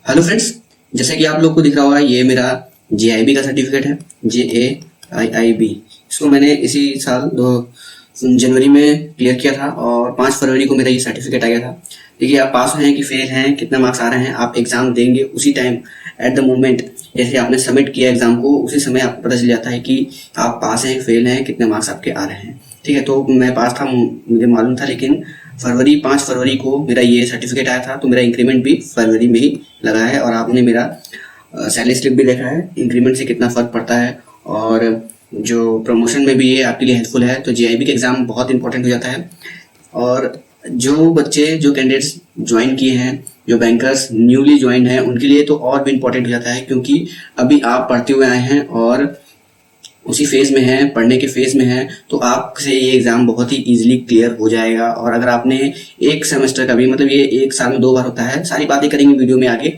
Hello friends, जैसे कि आप लोग को दिख रहा होगा ये मेरा जेआईबी का सर्टिफिकेट है। JAIIB इसको मैंने इसी साल 2 जनवरी में क्लियर किया था और 5 फरवरी को मेरा ये सर्टिफिकेट आ गया था। देखिए आप पास हैं कि फेल हैं, कितना मार्क्स आ रहे हैं, आप एग्जाम देंगे उसी टाइम एट द मोमेंट जैसे आपने सबमिट किया एग्जाम को उसी समय आपको पता चल जाता है कि आप पास हैं फेल हैं, कितने मार्क्स आपके आ रहे हैं। ठीक है, तो मैं पास था, मुझे मालूम था, लेकिन 5 फरवरी को मेरा ये सर्टिफिकेट आया था तो मेरा इंक्रीमेंट भी फरवरी में ही लगा है और आपने मेरा सैलरी स्लिप भी देखा है, इंक्रीमेंट से कितना फ़र्क पड़ता है और जो प्रमोशन में भी ये आपके लिए हेल्पफुल है। तो जेआईबी का एग्ज़ाम बहुत इंपॉर्टेंट हो जाता है और जो बच्चे जो कैंडिडेट्स ज्वाइन किए हैं, जो बैंकर्स न्यूली ज्वाइन हैं, उनके लिए तो और भी इम्पोर्टेंट हो जाता है क्योंकि अभी आप पढ़ते हुए आए हैं और उसी फेज़ में है, पढ़ने के फेज़ में है, तो आपसे ये एग्ज़ाम बहुत ही ईजिली क्लियर हो जाएगा। और अगर आपने एक सेमेस्टर का भी, मतलब ये एक साल में 2 बार होता है, सारी बातें करेंगे वीडियो में आगे,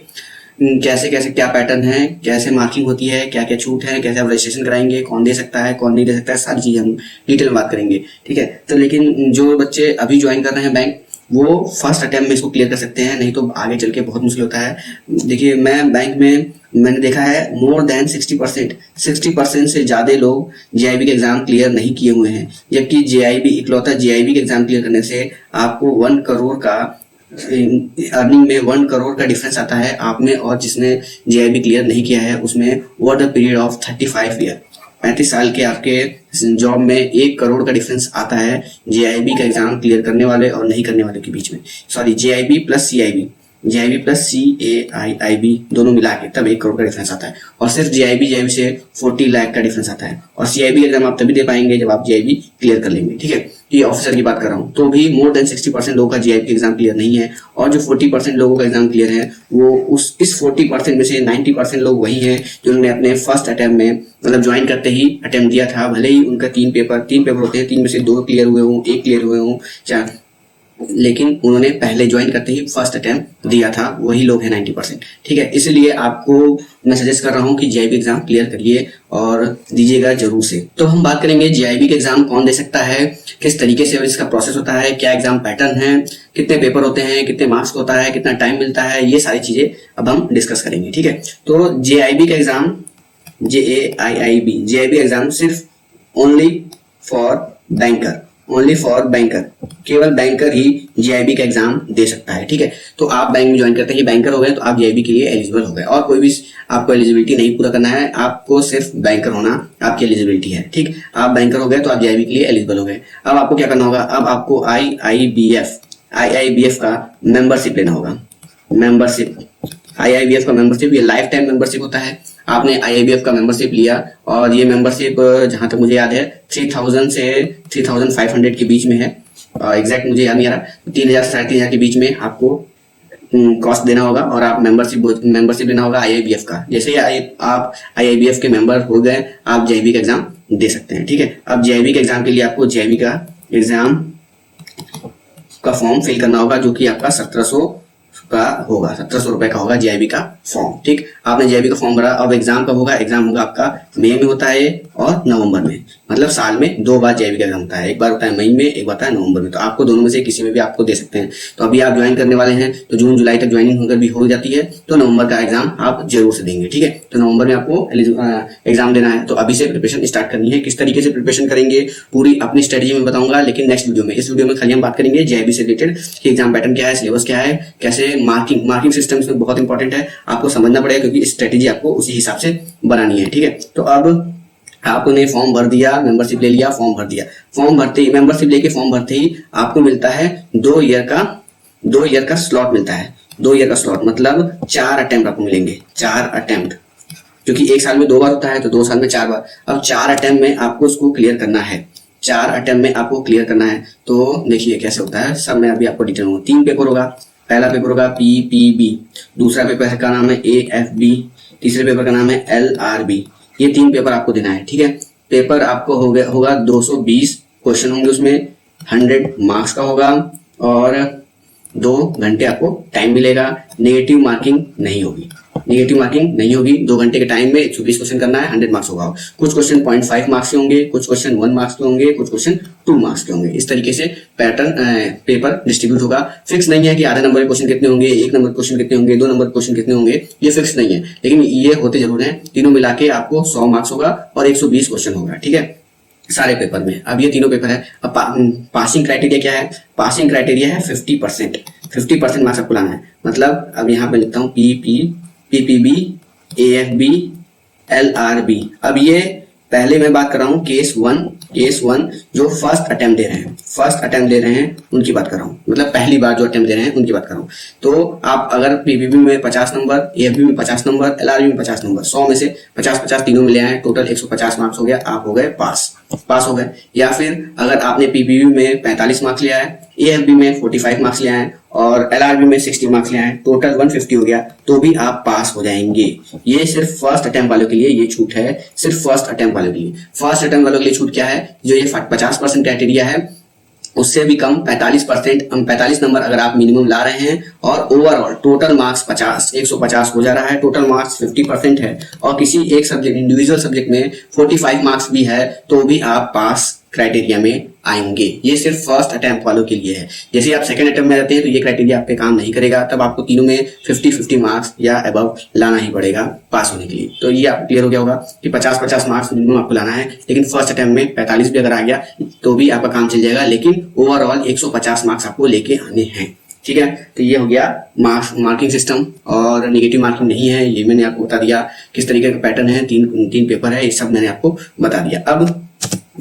कैसे कैसे क्या पैटर्न है, कैसे मार्किंग होती है, क्या क्या छूट है, कैसे आप रजिस्ट्रेशन कराएंगे, कौन दे सकता है कौन नहीं दे सकता है, सारी चीज़ें हम डिटेल में बात करेंगे। ठीक है, तो लेकिन जो बच्चे अभी ज्वाइन कर रहे हैं बैंक, वो फर्स्ट अटेम्प्ट में इसको क्लियर कर सकते हैं, नहीं तो आगे चल के बहुत मुश्किल होता है। देखिए मैं बैंक में मैंने देखा है मोर देन 60% से ज़्यादा लोग जेआईबी के एग्ज़ाम क्लियर नहीं किए हुए हैं, जबकि जेआईबी इकलौता जेआईबी के एग्ज़ाम क्लियर करने से आपको 1 करोड़ का अर्निंग में 1 करोड़ का डिफरेंस आता है आप में और जिसने जेआईबी क्लियर नहीं किया है उसमें over the period of 35 year, 35 साल के आपके जॉब में 1 करोड़ का डिफरेंस आता है जेआईबी का एग्जाम क्लियर करने वाले और नहीं करने वाले के बीच में। सॉरी, जेआईबी प्लस CAIIB दोनों मिला के तब 1 करोड़ का डिफरेंस आता है और सिर्फ जेआईबी से 40 लाख का डिफरेंस आता है। और सीआईबी एग्जाम आप तभी दे पाएंगे जब आप जेआईबी क्लियर कर लेंगे। ठीक है, ये ऑफिसर की बात कर रहा हूँ, तो भी मोर देन 60% लोगों का जेआईबी एग्जाम क्लियर नहीं है और जो 40% लोगों का एग्जाम क्लियर है वो इस 40% में से 90% लोग वही हैं जिन्होंने अपने फर्स्ट अटेम्प्ट में, मतलब ज्वाइन करते ही अटेम्प्ट दिया था, भले ही उनका 3 पेपर होते हैं, 3 में से 2 क्लियर हुए हों, 1 क्लियर हुए हों, लेकिन उन्होंने पहले ज्वाइन करते ही फर्स्ट अटेम्प्ट दिया था, वही लोग हैं 90%। ठीक है, इसलिए आपको मैं सजेस्ट कर रहा हूँ कि जेआईबी एग्जाम क्लियर करिए और दीजिएगा जरूर से। तो हम बात करेंगे जेआईबी के एग्जाम कौन दे सकता है, किस तरीके से इसका प्रोसेस होता है, क्या एग्जाम पैटर्न है, कितने पेपर होते हैं, कितने मार्क्स होता है, कितना टाइम मिलता है, ये सारी चीजें अब हम डिस्कस करेंगे। ठीक है, तो जेआईबी का एग्जाम, जेआईबी एग्जाम सिर्फ ओनली फॉर बैंकर, केवल बैंकर ही जेआईबी का एग्जाम दे सकता है। ठीक है, तो आप बैंक में ज्वाइन करते ही बैंकर हो गए तो आप जेआईबी के लिए एलिजिबल हो गए और कोई भी आपको एलिजिबिलिटी नहीं पूरा करना है, आपको सिर्फ बैंकर होना आपकी एलिजिबिलिटी है। ठीक, आप बैंकर हो गए तो आप जेआईबी के लिए एलिजिबल हो गए। अब आपको क्या करना होगा, अब आपको आईआईबीएफ का मेंबरशिप लेना होगा। आईआईबीएफ का मेंबरशिप ये लाइफ टाइम मेंबरशिप होता है। आपने आईआईबीएफ का मेंबरशिप लिया और ये मेंबरशिप जहां तक मुझे याद है 3000 से 3500 के बीच में है, एग्जैक्ट मुझे याद नहीं आ रहा, 3000 से 3500 के बीच में आपको कॉस्ट देना होगा और आप मेंबरशिप लेना होगा आईआईबीएफ का। जैसे ही आप आईआईबीएफ के मेंबर हो गए आप जेआईबी का एग्जाम दे सकते हैं। ठीक है, अब जेआईबी के एग्जाम के लिए आपको जेआईबी का एग्जाम का फॉर्म फिल करना होगा जो कि आपका 1700 का होगा, 1700 रुपए का होगा जेआईबी का फॉर्म। ठीक, आपने जेआईबी का फॉर्म भरा। अब एग्जाम कब होगा, एग्जाम होगा आपका मई में होता है और नवंबर में, मतलब साल में 2 बार जेआईबी का एग्जाम होता है, एक बार होता है मई में, एक बार होता है नवंबर में। तो आपको दोनों में से किसी में भी आपको दे सकते हैं। तो अभी आप ज्वाइन करने वाले हैं तो जून जुलाई तक ज्वाइनिंग होकर भी हो जाती है, तो नवंबर का एग्जाम आप जरूर से देंगे। ठीक है, तो नवंबर में आपको एग्जाम देना है, तो अभी से प्रिपरेशन स्टार्ट करनी है। किस तरीके से प्रिपरेशन करेंगे पूरी अपनी स्ट्रेटेजी में बताऊंगा, लेकिन नेक्स्ट वीडियो में, इस वीडियो में खाली हम बात करेंगे जेआईबी से रिलेटेड कि एग्जाम पैटर्न क्या है, सिलेबस क्या है, कैसे मार्किंग सिस्टम इसमें बहुत इंपॉर्टेंट है, आपको समझना पड़ेगा क्योंकि स्ट्रेटेजी आपको उसी हिसाब से बनानी है। ठीक है, तो अब आपने फॉर्म भर दिया, मेंबरशिप ले लिया, फॉर्म भर दिया, फॉर्म भरते ही, मेंबरशिप लेके फॉर्म भरते ही आपको मिलता है 2 ईयर का स्लॉट मिलता है। 2 ईयर का स्लॉट मतलब 4 अटेम्प्ट आपको मिलेंगे, 4 अटेम्प्ट, क्योंकि एक साल में 2 बार होता है तो 2 साल में 4 बार। अब 4 अटेम्प्ट में आपको उसको क्लियर करना है, 4 अटेम्प्ट में आपको क्लियर करना है। तो देखिए कैसे होता है, सब मैं अभी आपको डिटेल में, 3 पेपर होगा। पहला पेपर होगा PPB, दूसरा पेपर का नाम है AFB, तीसरे पेपर का नाम है LRB। ये 3 पेपर आपको देना है। ठीक है, पेपर आपको होगा 220 क्वेश्चन होंगे, उसमें 100 मार्क्स का होगा और 2 घंटे आपको टाइम मिलेगा, नेगेटिव मार्किंग नहीं होगी, नेगेटिव मार्किंग नहीं होगी। 2 घंटे के टाइम में 120 क्वेश्चन करना है, 100 मार्क्स होगा। कुछ क्वेश्चन 0.5 मार्क्स के होंगे, कुछ क्वेश्चन 1 मार्क्स के होंगे, कुछ क्वेश्चन 2 मार्क्स के होंगे। इस तरीके से पैटर्न पेपर डिस्ट्रीब्यूट होगा। फिक्स नहीं है कि आधे नंबर के क्वेश्चन कितने होंगे, 1 नंबर क्वेश्चन कितने होंगे, 2 नंबर क्वेश्चन कितने होंगे, ये फिक्स नहीं है, लेकिन ये होते जरूर हैं। तीनों मिला के आपको 100 मार्क्स होगा और 120 क्वेश्चन होगा, ठीक है, सारे पेपर में। अब ये तीनों पेपर है। अब पासिंग क्राइटेरिया क्या है? पासिंग क्राइटेरिया है 50%। 50% मार्क्स आपको लाना है। मतलब अब यहाँ पे लिखता हूँ पीपीबी, AFB, LRB। अब ये पहले मैं बात कर रहा हूँ केस वन जो फर्स्ट अटेम्प्ट दे रहे हैं उनकी बात कर रहा हूँ, मतलब पहली बार जो अटेम्प्ट दे रहे हैं उनकी बात कर रहा हूँ। तो आप अगर पीपीबी में 50 नंबर, AFB में 50 नंबर, LRB में 50 नंबर, 100 में से 50-50 तीनों मिले हैं, टोटल 150 मार्क्स हो गया, आप हो गए पास हो गए। या फिर अगर आपने पीपीबी में 45 मार्क्स लिया है, AFB में 45 मार्क्स लिया है और LRB में 60 मार्क्स लिया है, टोटल 150 हो गया, तो भी आप पास हो जाएंगे। ये सिर्फ फर्स्ट अटेम्प्ट वालों के लिए ये छूट है, सिर्फ फर्स्ट अटेम्प्ट वालों के लिए। फर्स्ट अटेम्प्ट वालों के लिए छूट क्या है? जो ये 50% क्राइटेरिया है उससे भी कम 45 नंबर अगर आप मिनिमम ला रहे हैं और ओवरऑल टोटल मार्क्स 150 हो जा रहा है, टोटल मार्क्स 50% है और किसी एक सब्जेक्ट इंडिविजुअल सब्जेक्ट में 45 मार्क्स भी है, तो भी आप पास क्राइटेरिया में आएंगे। ये सिर्फ फर्स्ट अटेम्प्ट वालों के लिए है। जैसे आप सेकंड अटेम्प्ट में रहते हैं तो ये क्राइटेरिया आप पे काम नहीं करेगा, तब आपको तीनों में 50-50 मार्क्स या अबव लाना ही पड़ेगा पास होने के लिए। तो ये आपको क्लियर हो गया होगा कि 50-50 मार्क्स मिनिमम आपको लाना है, लेकिन फर्स्ट अटेम्प्ट में 45 भी अगर आ गया तो भी आपका काम चल जाएगा, लेकिन ओवरऑल 150 मार्क्स आपको लेके आने हैं, ठीक है। तो ये हो गया मार्किंग सिस्टम, और नेगेटिव मार्किंग नहीं है, ये मैंने आपको बता दिया किस तरीके का पैटर्न है। तीन पेपर है, ये सब मैंने आपको बता दिया। अब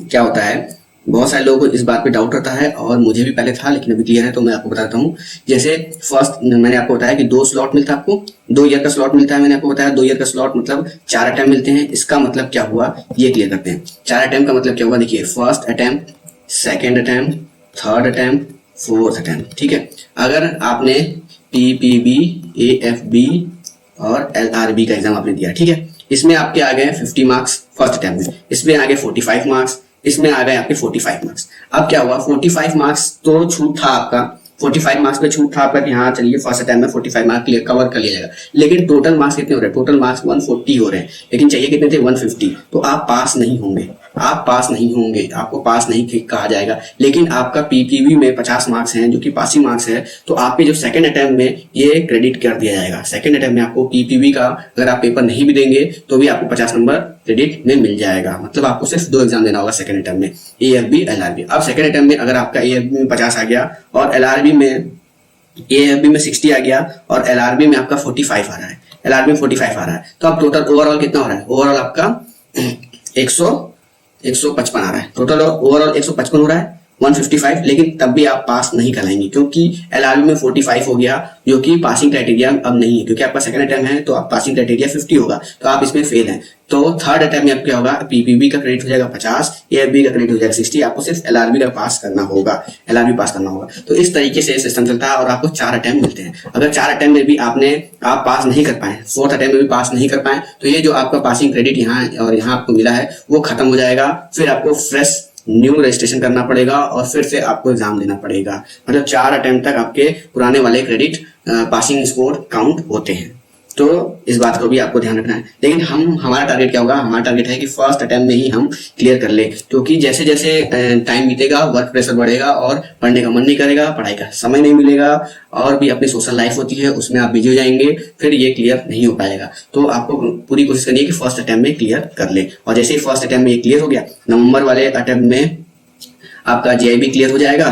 क्या होता है, बहुत सारे लोगों को इस बात पे डाउट रहता है और मुझे भी पहले था, लेकिन अभी क्लियर है, तो मैं आपको बताता हूँ। जैसे फर्स्ट मैंने आपको बताया कि 2 स्लॉट मिलता है, आपको 2 ईयर का स्लॉट मिलता है। मैंने आपको बताया 2 ईयर का स्लॉट मतलब 4 अटेम्प्ट मिलते हैं। इसका मतलब क्या हुआ ये क्लियर करते हैं। 4 अटेम्प्ट का मतलब क्या हुआ, देखिए, first attempt, second attempt, third attempt, fourth attempt, ठीक है। अगर आपने पीपीबी, AFB और LRB का एग्जाम आपने दिया, ठीक है, इसमें आपके आ गए 50 मार्क्स फर्स्ट अटेम्प्ट में, इसमें आ गए 45 मार्क्स, इसमें आ गए आपके 45 मार्क्स। अब क्या हुआ, 45 मार्क्स तो छूट था आपका, 45 मार्क्स पे छूट था आपका कि हाँ चलिए फर्स्ट अटेम्प्ट में 45 मार्क्स क्लियर कवर कर लिया जाएगा, लेकिन टोटल मार्क्स कितने हो रहे हैं, टोटल मार्क्स 140 हो रहे हैं, लेकिन चाहिए कितने थे, 150। तो आप पास नहीं होंगे, आपको पास नहीं कहा जाएगा। लेकिन आपका पीपीबी में 50 मार्क्स हैं जो कि पासिंग मार्क्स है, तो आपके जो सेकंड अटेम्प्ट में ये क्रेडिट कर दिया जाएगा। सेकंड अटेम्प्ट में आपको पीपीबी का अगर आप पेपर नहीं भी देंगे तो भी आपको 50 नंबर क्रेडिट में मिल जाएगा। मतलब आपको सिर्फ 2 एग्जाम देना होगा सेकंड अटेम्प्ट में, AFB, LRB। अब सेकंड अटेम्प्ट में अगर आपका AFB में 50 आ गया और AFB में 60 आ गया और LRB में आपका 45 आ रहा है, LRB में 45 आ रहा है, तो अब टोटल ओवरऑल कितना हो रहा है, ओवरऑल आपका 155 आ रहा है, टोटल ओवरऑल 155 हो रहा है, 155। लेकिन तब भी आप पास नहीं कराएंगे क्योंकि LRB में 45 हो गया, जो कि पासिंग क्राइटेरिया अब नहीं है, क्योंकि आपका सेकंड अटेम्प्ट है तो आप पासिंग क्राइटेरिया 50 होगा, तो आप इसमें फेल हैं। तो थर्ड अटेम्प्ट में अब क्या होगा, पीपीबी का क्रेडिट हो जाएगा 50, AFB का क्रेडिट हो जाएगा 60, आपको सिर्फ LRB का पास करना होगा, LRB पास करना होगा। तो इस तरीके से सिस्टम चलता है और आपको 4 अटेम्प्ट मिलते हैं। अगर 4 अटेम्प्ट में भी आप पास नहीं कर पाए, फोर्थ अटेम्प्ट में भी पास नहीं कर पाए, तो ये जो आपका पासिंग क्रेडिट यहाँ और यहाँ आपको मिला है वो खत्म हो जाएगा। फिर आपको फ्रेश न्यू रजिस्ट्रेशन करना पड़ेगा और फिर से आपको एग्जाम देना पड़ेगा। मतलब 4 अटेम्प्ट तक आपके पुराने वाले क्रेडिट पासिंग स्कोर काउंट होते हैं। तो इस बात को भी आपको ध्यान रखना है। लेकिन हमारा टारगेट क्या होगा, हमारा टारगेट है कि फर्स्ट अटेम्प्ट में ही हम क्लियर कर ले, क्योंकि जैसे जैसे टाइम बीतेगा वर्क प्रेशर बढ़ेगा और पढ़ने का मन नहीं करेगा, पढ़ाई का समय नहीं मिलेगा, और भी अपनी सोशल लाइफ होती है उसमें आप बिजी हो जाएंगे, फिर ये क्लियर नहीं हो पाएगा। तो आपको पूरी कोशिश करनी है कि फर्स्ट अटेम्प्ट में क्लियर कर ले, और जैसे ही फर्स्ट अटेम्प्ट में ये क्लियर हो गया, नवंबर वाले अटेम्प्ट में आपका GIB क्लियर हो जाएगा,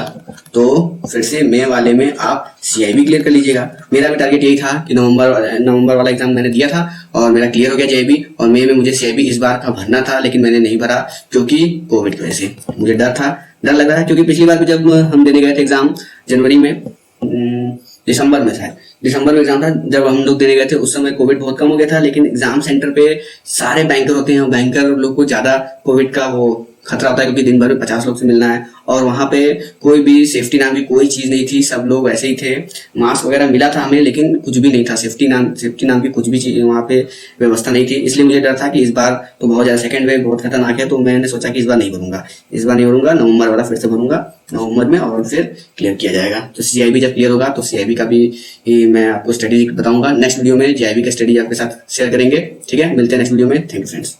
तो फिर से मई वाले में आप CIB क्लियर कर लीजिएगा। मेरा भी टारगेट यही था कि नवंबर वाला एग्जाम मैंने दिया था और मेरा क्लियर हो गया GIB, और मई में मुझे CIB इस बार का भरना था, लेकिन मैंने नहीं भरा क्योंकि कोविड की वजह से मुझे डर लग रहा है। क्योंकि पिछली बार भी जब हम देने गए थे एग्जाम जनवरी में, दिसंबर में एग्जाम था, जब हम लोग देने गए थे उस समय कोविड बहुत कम हो गया था, लेकिन एग्जाम सेंटर पे सारे बैंकर होते हैं, बैंकर लोग को ज्यादा कोविड का वो खतरा होता है, क्योंकि दिन भर में 50 लोग से मिलना है और वहाँ पे कोई भी सेफ्टी नाम की कोई चीज़ नहीं थी, सब लोग ऐसे ही थे। मास्क वगैरह मिला था हमें, लेकिन कुछ भी नहीं था, सेफ्टी नाम की कुछ भी चीज़ वहाँ पे व्यवस्था नहीं थी। इसलिए मुझे डर था कि इस बार तो बहुत ज़्यादा सेकंड वेव बहुत खतरनाक है, तो मैंने सोचा कि इस बार नहीं भरूंगा, नवंबर वाला फिर से भरूंगा नवंबर में, और फिर क्लियर किया जाएगा। तो CIB जब क्लियर होगा तो CIB का भी मैं आपको स्टडी बताऊंगा नेक्स्ट वीडियो में। JIB का स्टडी आपके साथ शेयर करेंगे। ठीक है, मिलते हैं नेक्स्ट वीडियो में। Thank you friends.